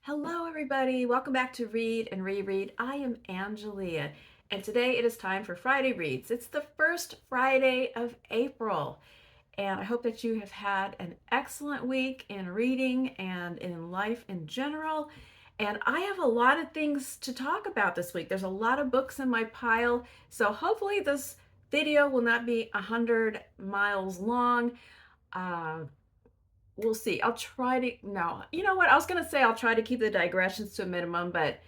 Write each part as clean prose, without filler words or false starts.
Hello, everybody. Welcome back to Read and Reread. I am Angelia, and today it is time for Friday Reads. It's the first Friday of April, and I hope that you have had an excellent week in reading and in life in general. And I have a lot of things to talk about this week. There's a lot of books in my pile, so hopefully this video will not be 100 miles long. Uh, we'll see. I'll try to, no, you know what? I was going to say I'll try to keep the digressions to a minimum, but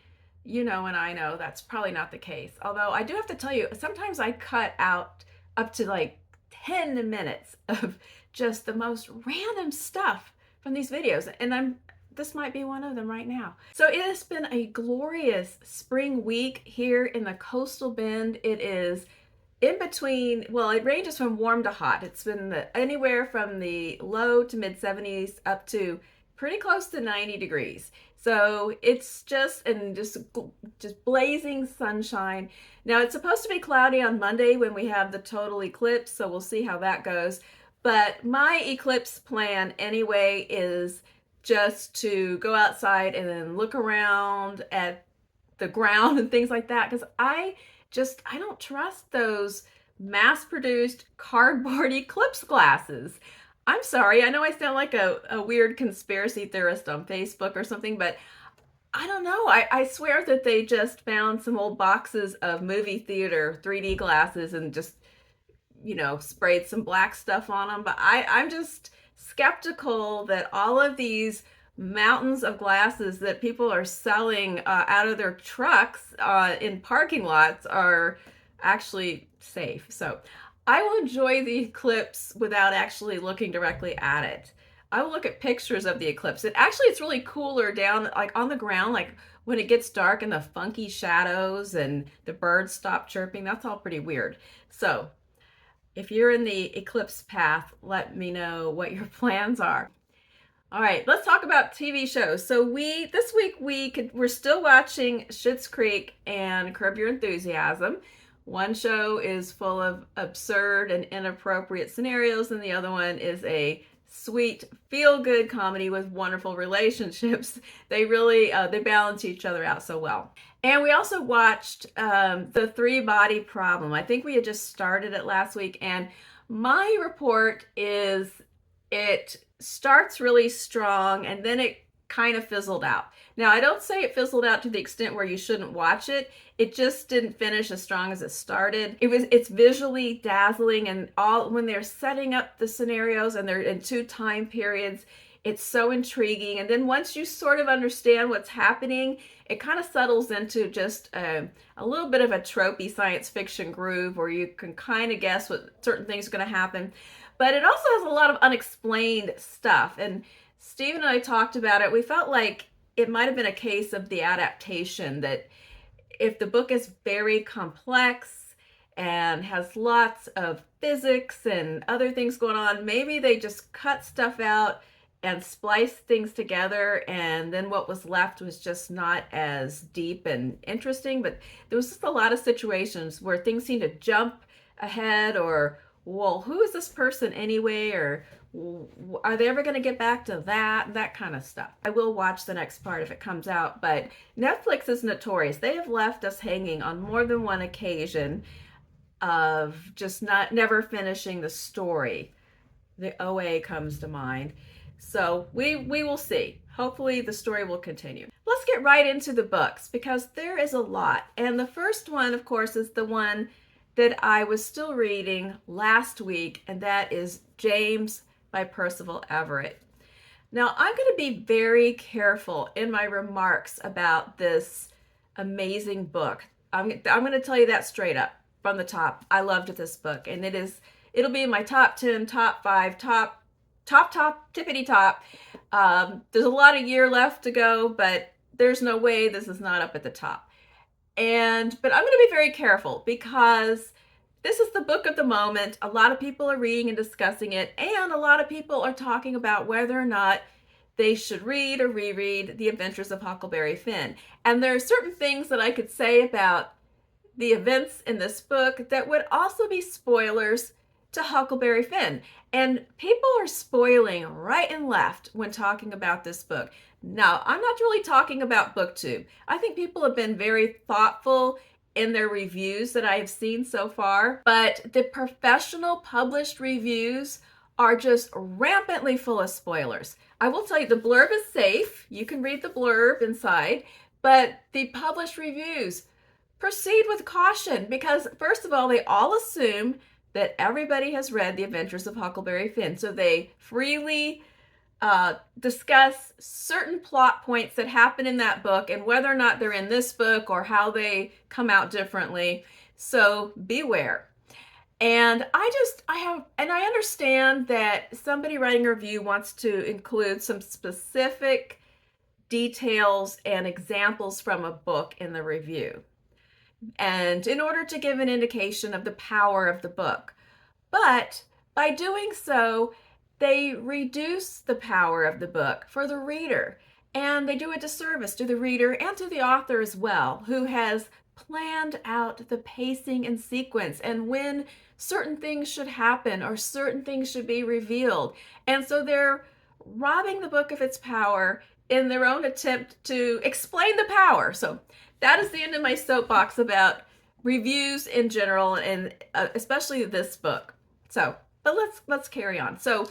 you know, and I know that's probably not the case. Although I do have to tell you, sometimes I cut out up to like 10 minutes of just the most random stuff from these videos. And this might be one of them right now. So it has been a glorious spring week here in the coastal bend. It is in between, well, it ranges from warm to hot. It's been anywhere from the low to mid 70s up to pretty close to 90 degrees. So it's just blazing sunshine. Now it's supposed to be cloudy on Monday when we have the total eclipse, so we'll see how that goes. But my eclipse plan anyway is just to go outside and then look around at the ground and things like that, because I don't trust those mass-produced cardboard eclipse glasses. I'm sorry, I know I sound like a weird conspiracy theorist on Facebook or something, but I don't know. I swear that they just found some old boxes of movie theater 3D glasses and just, sprayed some black stuff on them. But I'm just skeptical that all of these mountains of glasses that people are selling out of their trucks in parking lots are actually safe. So I will enjoy the eclipse without actually looking directly at it. I will look at pictures of the eclipse. It's really cooler down, like on the ground, like when it gets dark and the funky shadows and the birds stop chirping. That's all pretty weird. So if you're in the eclipse path, let me know what your plans are. All right, let's talk about TV shows. So this week we're still watching Schitt's Creek and Curb Your Enthusiasm. One show is full of absurd and inappropriate scenarios, and the other one is a sweet, feel-good comedy with wonderful relationships. They really they balance each other out so well. And we also watched The Three-Body Problem. I think we had just started it last week, and my report is it starts really strong and then it kind of fizzled out. Now, I don't say it fizzled out to the extent where you shouldn't watch it. It just didn't finish as strong as it started. It's visually dazzling, and all when they're setting up the scenarios and they're in two time periods, it's so intriguing. And then once you sort of understand what's happening, it kind of settles into just a little bit of a tropey science fiction groove where you can kind of guess what certain things are going to happen. But it also has a lot of unexplained stuff. And Stephen and I talked about it. We felt like it might have been a case of the adaptation, that if the book is very complex and has lots of physics and other things going on, maybe they just cut stuff out and splice things together, and then what was left was just not as deep and interesting. But there was just a lot of situations where things seemed to jump ahead, or, well, who is this person anyway? Or are they ever going to get back to that kind of stuff? I will watch the next part if it comes out, but Netflix is notorious. They have left us hanging on more than one occasion of just never finishing the story. The OA comes to mind. So we will see. Hopefully the story will continue. Let's get right into the books, because there is a lot. And the first one, of course, is the one that I was still reading last week, and that is James by Percival Everett. Now, I'm going to be very careful in my remarks about this amazing book. I'm going to tell you that straight up from the top. I loved this book, and it'll be in my top 10, top 5, top, tippity top. There's a lot of year left to go, but there's no way this is not up at the top. But I'm going to be very careful, because this is the book of the moment. A lot of people are reading and discussing it, and a lot of people are talking about whether or not they should read or reread The Adventures of Huckleberry Finn. And there are certain things that I could say about the events in this book that would also be spoilers to Huckleberry Finn. And people are spoiling right and left when talking about this book. Now, I'm not really talking about BookTube. I think people have been very thoughtful in their reviews that I have seen so far, but the professional published reviews are just rampantly full of spoilers. I will tell you, the blurb is safe. You can read the blurb inside, but the published reviews, proceed with caution, because first of all, they all assume that everybody has read The Adventures of Huckleberry Finn. So they freely discuss certain plot points that happen in that book and whether or not they're in this book or how they come out differently. So beware. And I understand that somebody writing a review wants to include some specific details and examples from a book in the review, and in order to give an indication of the power of the book. But by doing so, they reduce the power of the book for the reader, and they do a disservice to the reader and to the author as well, who has planned out the pacing and sequence and when certain things should happen or certain things should be revealed. And so they're robbing the book of its power in their own attempt to explain the power. So that is the end of my soapbox about reviews in general, and especially this book. So, but let's carry on. So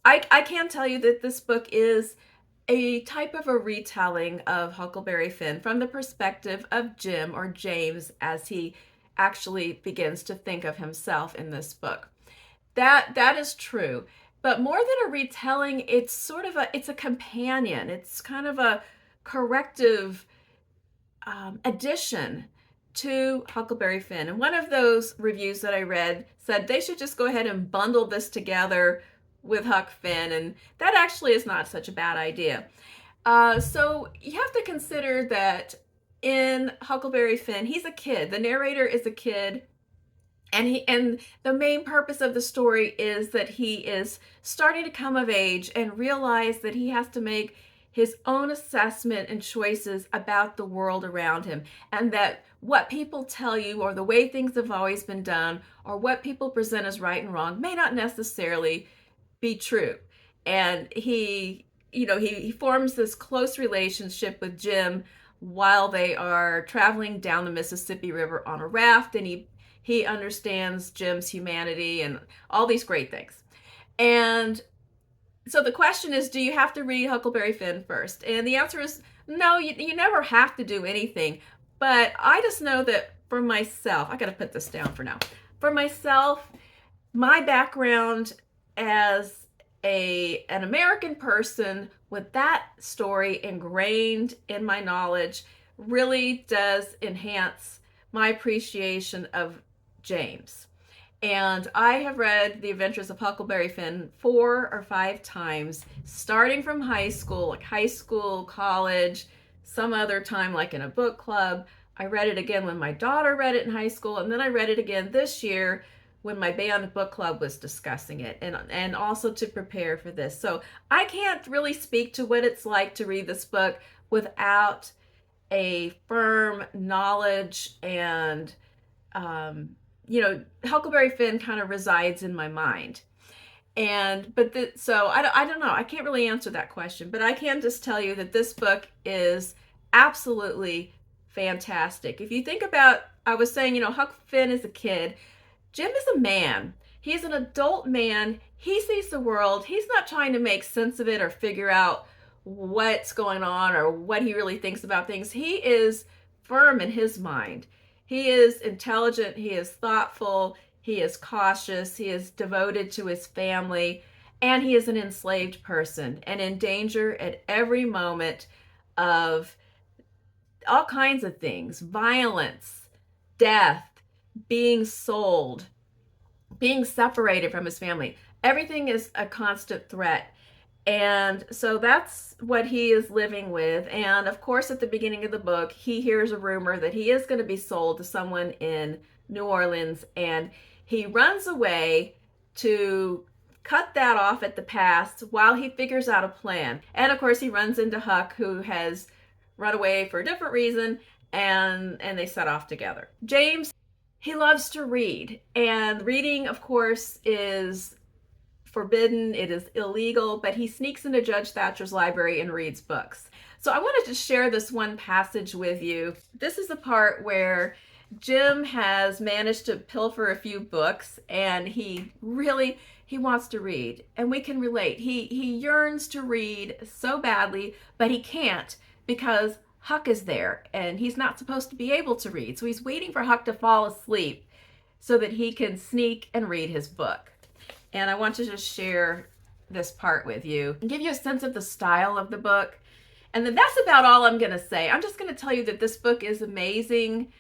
I can tell you that this book is a type of a retelling of Huckleberry Finn from the perspective of Jim, or James, as he actually begins to think of himself in this book. That is true. But more than a retelling, it's a companion. It's kind of a corrective addition to Huckleberry Finn. And one of those reviews that I read said they should just go ahead and bundle this together with Huck Finn, and that actually is not such a bad idea. So you have to consider that in Huckleberry Finn, he's a kid. The narrator is a kid, and the main purpose of the story is that he is starting to come of age and realize that he has to make his own assessment and choices about the world around him, and that what people tell you or the way things have always been done or what people present as right and wrong may not necessarily be true. And he forms this close relationship with Jim while they are traveling down the Mississippi River on a raft, and he understands Jim's humanity and all these great things. And so the question is, do you have to read Huckleberry Finn first? And the answer is no, you never have to do anything. But I just know that for myself, I got to put this down for now. For myself, my background as an American person with that story ingrained in my knowledge really does enhance my appreciation of James. And I have read The Adventures of Huckleberry Finn 4 or 5 times, starting from high school, college, some other time like in a book club. I read it again when my daughter read it in high school, and then I read it again this year when my band book club was discussing it, and also to prepare for this. So I can't really speak to what it's like to read this book without a firm knowledge, and Huckleberry Finn kind of resides in my mind. So I don't know. I can't really answer that question, but I can just tell you that this book is absolutely fantastic. If you think about, I was saying, Huck Finn is a kid. Jim is a man. He's an adult man. He sees the world. He's not trying to make sense of it or figure out what's going on or what he really thinks about things. He is firm in his mind. He is intelligent. He is thoughtful. He is cautious. He is devoted to his family. And he is an enslaved person and in danger at every moment of all kinds of things: violence, death, being sold, being separated from his family. Everything is a constant threat. And so that's what he is living with. And of course, at the beginning of the book, he hears a rumor that he is going to be sold to someone in New Orleans, and he runs away to cut that off at the pass while he figures out a plan. And of course, he runs into Huck, who has run away for a different reason, and they set off together. James, He loves to read, and reading, of course, is forbidden, it is illegal, but he sneaks into Judge Thatcher's library and reads books. So I wanted to share this one passage with you. This is the part where Jim has managed to pilfer a few books, and he wants to read, and we can relate. He yearns to read so badly, but he can't because Huck is there, and he's not supposed to be able to read. So he's waiting for Huck to fall asleep so that he can sneak and read his book. And I want to just share this part with you and give you a sense of the style of the book. And then that's about all I'm going to say. I'm just going to tell you that this book is amazing.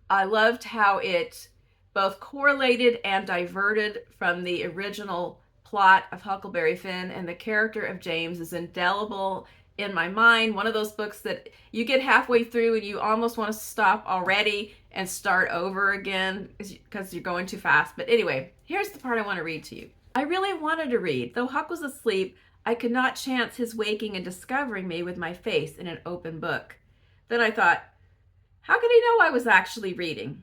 I loved how it both correlated and diverted from the original plot of Huckleberry Finn, and the character of James is indelible in my mind. One of those books that you get halfway through and you almost want to stop already and start over again because you're going too fast. But anyway, here's the part I want to read to you. I really wanted to read. Though Huck was asleep, I could not chance his waking and discovering me with my face in an open book. Then I thought, how could he know I was actually reading?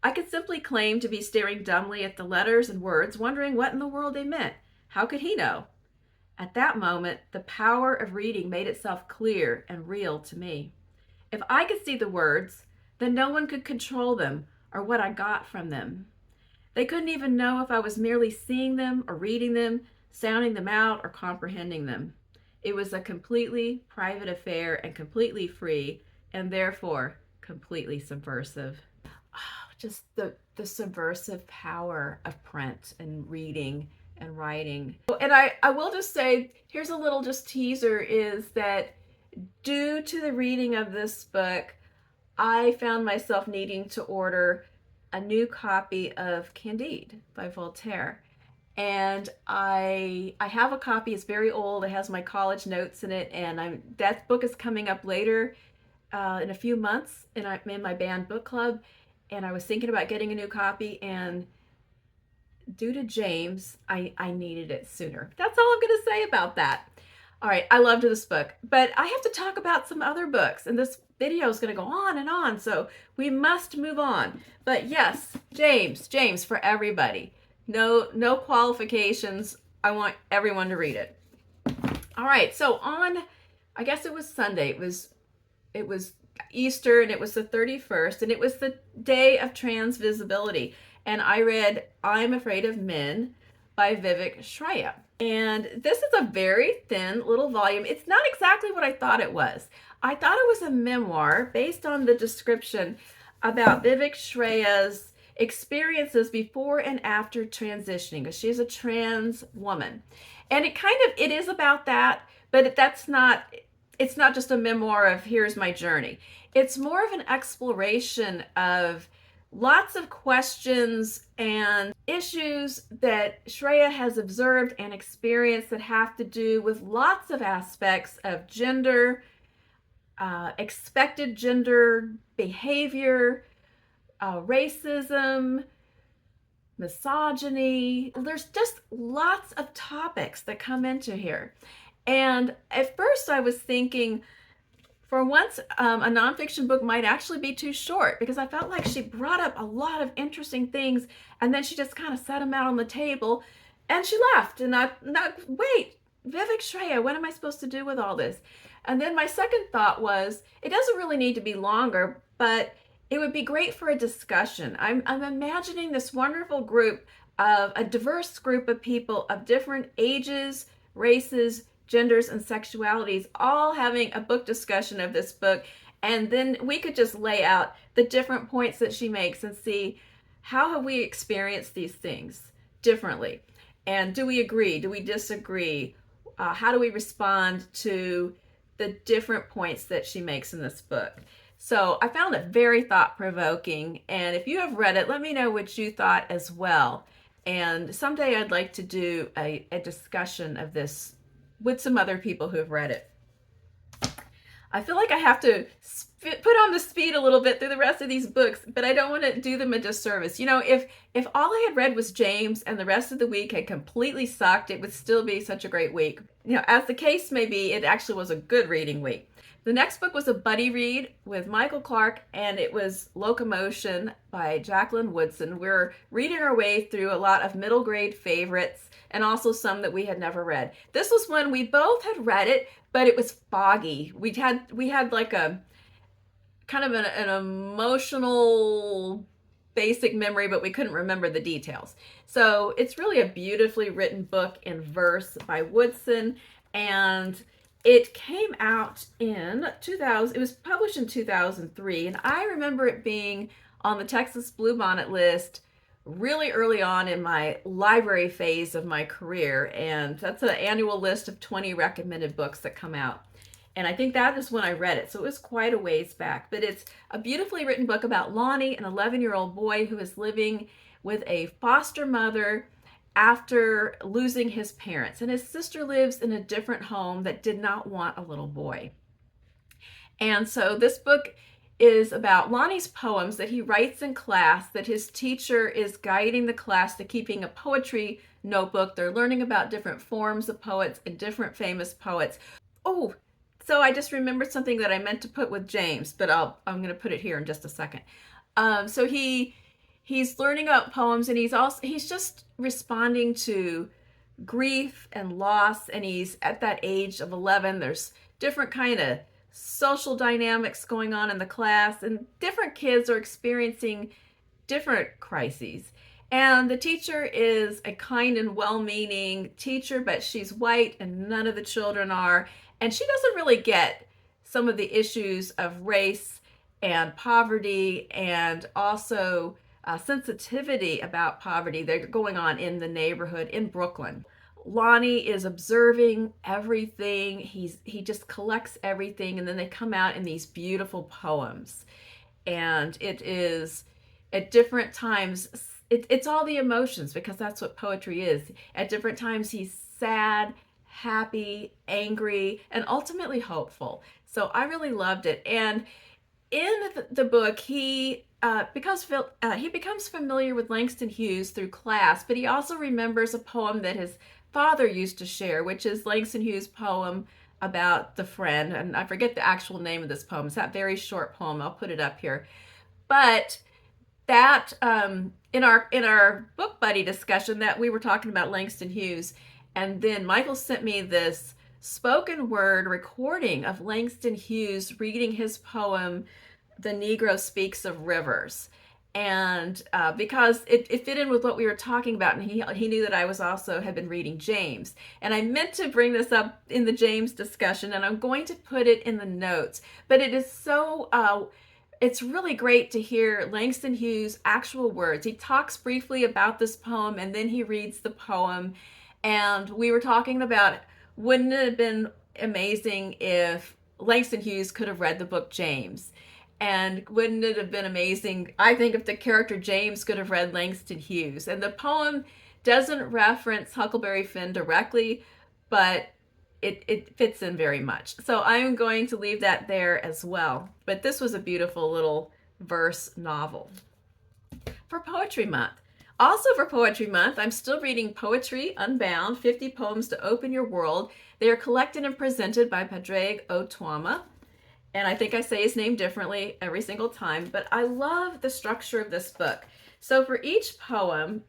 I could simply claim to be staring dumbly at the letters and words, wondering what in the world they meant. How could he know? At that moment, the power of reading made itself clear and real to me. If I could see the words, then no one could control them or what I got from them. They couldn't even know if I was merely seeing them or reading them, sounding them out, or comprehending them. It was a completely private affair and completely free, and therefore completely subversive. Just the subversive power of print and reading and writing. And I will just say, here's a little just teaser, is that due to the reading of this book, I found myself needing to order a new copy of Candide by Voltaire. And I have a copy. It's very old. It has my college notes in it, and that book is coming up later in a few months, and I'm in my band book club, and I was thinking about getting a new copy, and due to James, I needed it sooner. That's all I'm going to say about that. All right, I loved this book, but I have to talk about some other books, and this video is going to go on and on, so we must move on. But yes, James for everybody. No qualifications. I want everyone to read it. All right, so I guess it was Sunday. It was Easter, and it was the 31st, and it was the day of transvisibility. And I read I'm Afraid of Men by Vivek Shreya. And this is a very thin little volume. It's not exactly what I thought it was. I thought it was a memoir based on the description about Vivek Shreya's experiences before and after transitioning, because she's a trans woman. And it is about that, but it's not just a memoir of here's my journey. It's more of an exploration of lots of questions and issues that Shreya has observed and experienced that have to do with lots of aspects of gender, expected gender behavior, racism, misogyny. There's just lots of topics that come into here. And at first I was thinking, for once, a nonfiction book might actually be too short, because I felt like she brought up a lot of interesting things, and then she just kind of set them out on the table and she left. And wait, Vivek Shreya, what am I supposed to do with all this? And then my second thought was, it doesn't really need to be longer, but it would be great for a discussion. I'm imagining this wonderful group of a diverse group of people of different ages, races, genders, and sexualities, all having a book discussion of this book. And then we could just lay out the different points that she makes and see, how have we experienced these things differently? And do we agree? Do we disagree? How do we respond to the different points that she makes in this book? So I found it very thought-provoking. And if you have read it, let me know what you thought as well. And someday I'd like to do a discussion of this with some other people who have read it. I feel like I have to put on the speed a little bit through the rest of these books, but I don't want to do them a disservice. You know, if all I had read was James and the rest of the week had completely sucked, it would still be such a great week. You know, as the case may be, it actually was a good reading week. The next book was a buddy read with Michael Clark, and it was Locomotion by Jacqueline Woodson. We're reading our way through a lot of middle grade favorites and also some that we had never read. This was one we both had read it, but it was foggy. We had like a kind of an emotional basic memory, but we couldn't remember the details. So it's really a beautifully written book in verse by Woodson, and it came out in 2000. It was published in 2003, and I remember it being on the Texas Bluebonnet list really early on in my library phase of my career, and that's an annual list of 20 recommended books that come out. And I think that is when I read it, so it was quite a ways back. But it's a beautifully written book about Lonnie, an 11-year-old boy who is living with a foster mother after losing his parents. And his sister lives in a different home that did not want a little boy. And so this book is about Lonnie's poems that he writes in class, that his teacher is guiding the class to keeping a poetry notebook. They're learning about different forms of poets and different famous poets. Oh, so I just remembered something that I meant to put with James, but I'm going to put it here in just a second. So he's learning about poems, and he's just responding to grief and loss, and he's at that age of 11. There's different kind of social dynamics going on in the class, and different kids are experiencing different crises. And the teacher is a kind and well-meaning teacher, but she's white and none of the children are. And she doesn't really get some of the issues of race and poverty, and also sensitivity about poverty that are going on in the neighborhood in Brooklyn. Lonnie is observing everything. He just collects everything, and then they come out in these beautiful poems. And it is at different times, it's all the emotions, because that's what poetry is. At different times he's sad, happy, angry, and ultimately hopeful. So I really loved it. And in the book, he becomes familiar with Langston Hughes through class, but he also remembers a poem that his father used to share, which is Langston Hughes' poem about the friend. And I forget the actual name of this poem. It's that very short poem. I'll put it up here. But that in our book buddy discussion, that we were talking about Langston Hughes, and then Michael sent me this spoken word recording of Langston Hughes reading his poem, The Negro Speaks of Rivers. And because it fit in with what we were talking about, and he knew that I had been reading James. And I meant to bring this up in the James discussion, and I'm going to put it in the notes. But it is so, it's really great to hear Langston Hughes' actual words. He talks briefly about this poem, and then he reads the poem. And we were talking about, wouldn't it have been amazing if Langston Hughes could have read the book James? And wouldn't it have been amazing, I think, if the character James could have read Langston Hughes? And the poem doesn't reference Huckleberry Finn directly, but it fits in very much. So I'm going to leave that there as well. But this was a beautiful little verse novel. For Poetry Month. Also for Poetry Month, I'm still reading Poetry Unbound, 50 Poems to Open Your World. They are collected and presented by Padraig Tuama. And I think I say his name differently every single time, but I love the structure of this book. So for each poem,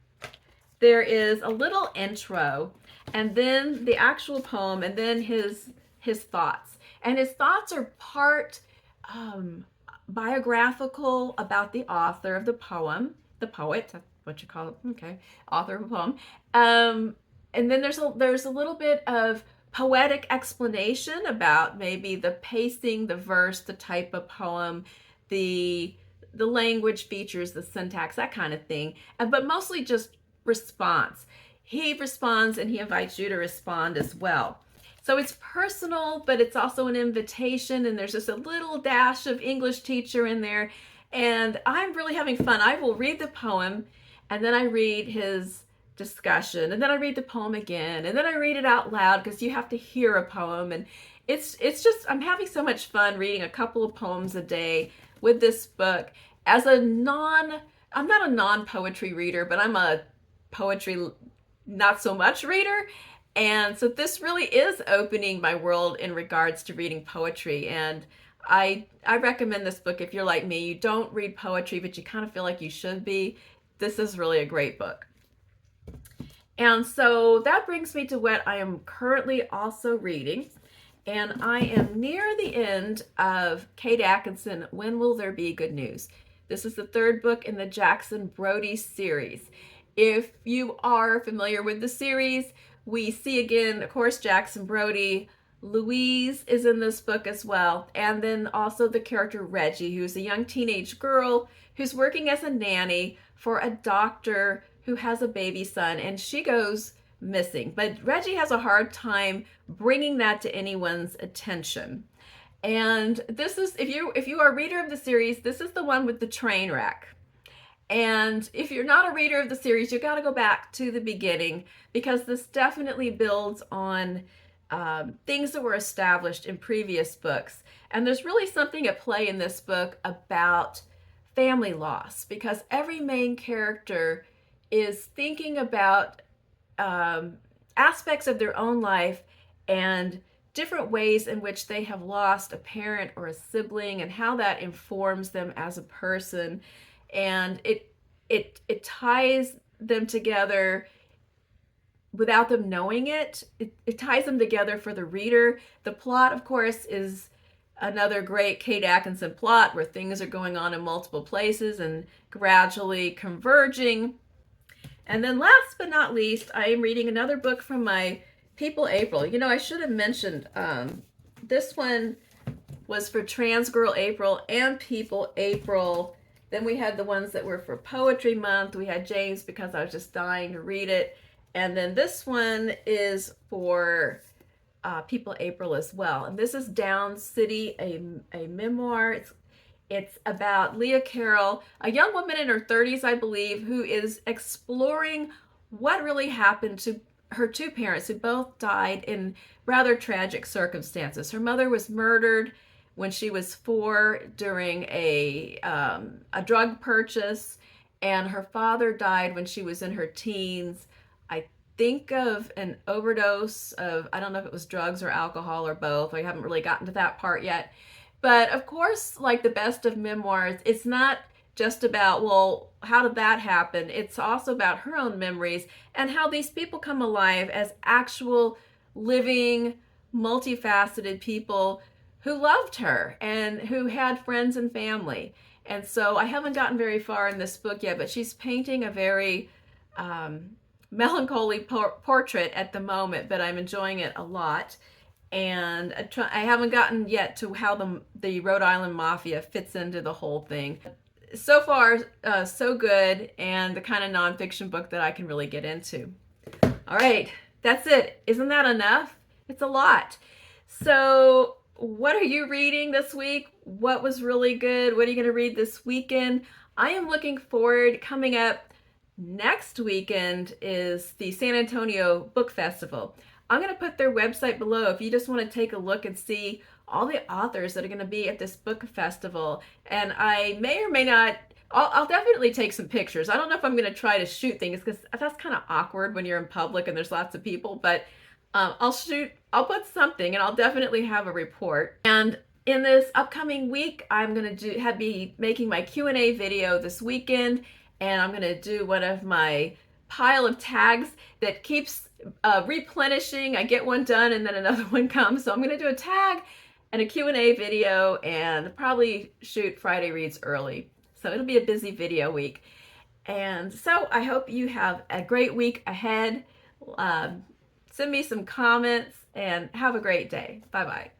there is a little intro, and then the actual poem, and then his thoughts. And his thoughts are part biographical about the author of the poem, the poet, that's what you call it, okay, author of a poem. And then there's a little bit of poetic explanation about maybe the pacing, the verse, the type of poem, the language features, the syntax, that kind of thing. But mostly just response. He responds, and he invites you to respond as well. So it's personal, but it's also an invitation, and there's just a little dash of English teacher in there. And I'm really having fun. I will read the poem, and then I read his discussion, and then I read the poem again, and then I read it out loud, because you have to hear a poem. And it's just, I'm having so much fun reading a couple of poems a day with this book. I'm not a non-poetry reader, but I'm a poetry not so much reader, And so this really is opening my world in regards to reading poetry. And I recommend this book if you're like me. You don't read poetry, but you kind of feel like you should be. This is really a great book. And so that brings me to what I am currently also reading. And I am near the end of Kate Atkinson, When Will There Be Good News? This is the third book in the Jackson Brodie series. If you are familiar with the series, we see again, of course, Jackson Brodie. Louise is in this book as well. And then also the character Reggie, who's a young teenage girl who's working as a nanny for a doctor who has a baby son, and she goes missing. But Reggie has a hard time bringing that to anyone's attention. And this is, if you are a reader of the series, this is the one with the train wreck. And if you're not a reader of the series, you got to go back to the beginning, because this definitely builds on things that were established in previous books. And there's really something at play in this book about family loss, because every main character is thinking about aspects of their own life and different ways in which they have lost a parent or a sibling, and how that informs them as a person. And it ties them together without them knowing it. It ties them together for the reader. The plot, of course, is another great Kate Atkinson plot where things are going on in multiple places and gradually converging. And then last but not least, I am reading another book from my People April. You know, I should have mentioned this one was for Trans Girl April and People April. Then we had the ones that were for Poetry Month. We had James because I was just dying to read it. And then this one is for People April as well. And this is Down City, a memoir. It's about Leah Carroll, a young woman in her 30s, I believe, who is exploring what really happened to her two parents, who both died in rather tragic circumstances. Her mother was murdered when she was 4 during a drug purchase, and her father died when she was in her teens. I think of an overdose of, I don't know if it was drugs or alcohol or both. I haven't really gotten to that part yet. But of course, like the best of memoirs, it's not just about, well, how did that happen? It's also about her own memories and how these people come alive as actual living, multifaceted people who loved her and who had friends and family. And so I haven't gotten very far in this book yet, but she's painting a very melancholy portrait at the moment, but I'm enjoying it a lot. And I haven't gotten yet to how the Rhode Island Mafia fits into the whole thing. So far, so good, and the kind of nonfiction book that I can really get into. All right, that's it. Isn't that enough? It's a lot. So what are you reading this week? What was really good? What are you going to read this weekend? I am looking forward. Coming up next weekend is the San Antonio Book Festival. I'm going to put their website below if you just want to take a look and see all the authors that are going to be at this book festival. And I may or may not, I'll definitely take some pictures. I don't know if I'm going to try to shoot things because that's kind of awkward when you're in public and there's lots of people, but I'll put something, and I'll definitely have a report. And in this upcoming week, I'm going to be making my Q&A video this weekend, and I'm going to do one of my pile of tags that keeps replenishing. I get one done and then another one comes. So I'm going to do a tag and a Q&A video, and probably shoot Friday Reads early. So it'll be a busy video week. And so I hope you have a great week ahead. Send me some comments and have a great day. Bye-bye.